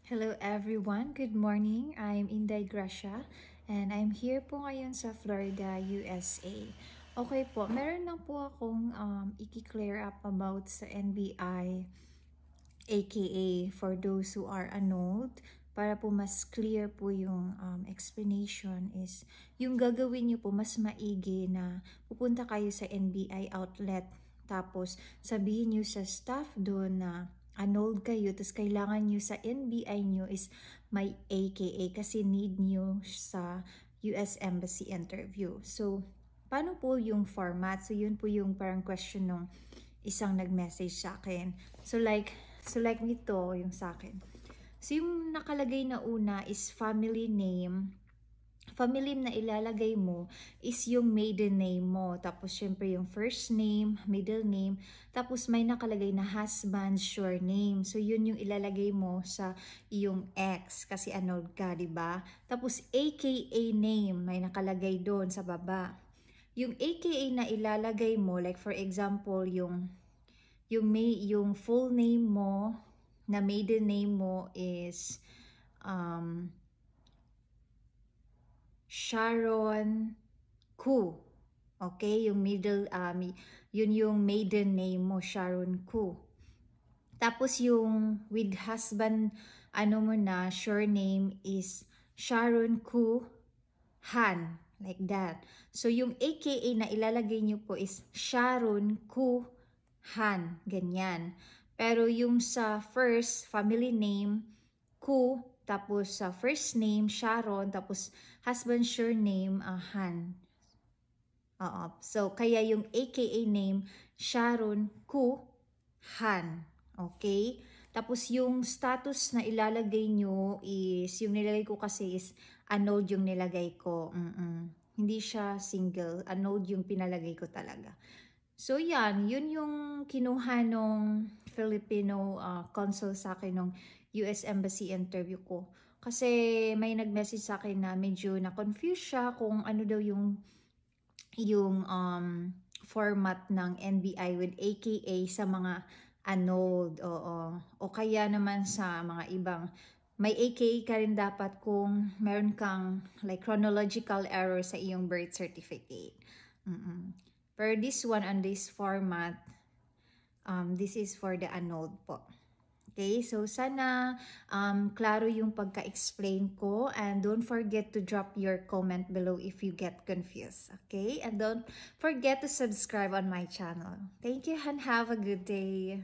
Hello everyone, good morning. I'm Inday Gracia and I'm here po ngayon sa Florida, USA. Okay po, meron lang po akong i-clear up about sa NBI, aka for those who are annulled. Para po mas clear po yung explanation is, yung gagawin nyo po mas maigi na pupunta kayo sa NBI outlet. Tapos sabihin nyo sa staff doon na annulled kayo, tapos kailangan nyo sa NBI nyo is may AKA kasi need nyo sa US Embassy interview. So, paano po yung format? So, yun po yung parang question nung isang nag-message sa akin. So like nito yung sa akin. So yung nakalagay na una is family name. Family name na ilalagay mo is yung maiden name mo. Tapos syempre yung first name, middle name. Tapos may nakalagay na husband surname. So yun yung ilalagay mo sa yung ex kasi annulled ka, di ba? Tapos AKA name may nakalagay doon sa baba. Yung AKA na ilalagay mo, like for example, yung full name mo na maiden name mo is Sharon Ku. Okay, yung yun yung maiden name mo, Sharon Ku. Tapos yung with husband, mo na, surname is Sharon Ku Han. Like that. So yung AKA na ilalagay nyo po is Sharon Ku Han. Ganyan. Pero yung sa first family name, Ku, tapos sa first name, Sharon, tapos husband surname, Han. So, kaya yung AKA name, Sharon Ku Han. Okay? Tapos yung status na ilalagay nyo is, yung nilagay ko kasi is annulled yung nilagay ko. Hindi siya single. Annulled yung pinalagay ko talaga. So yan, yun yung kinuha nung Filipino consul sa akin nung US Embassy interview ko. Kasi may nag-message sa akin na medyo na-confuse siya kung ano daw yung format ng NBI with AKA sa mga annulled. O kaya naman sa mga ibang may AKA ka rin dapat kung meron kang like chronological error sa iyong birth certificate. Pero this one on this format, this is for the annulled po. Okay, so sana klaro yung pagka-explain ko, and don't forget to drop your comment below if you get confused. Okay, and don't forget to subscribe on my channel. Thank you and have a good day.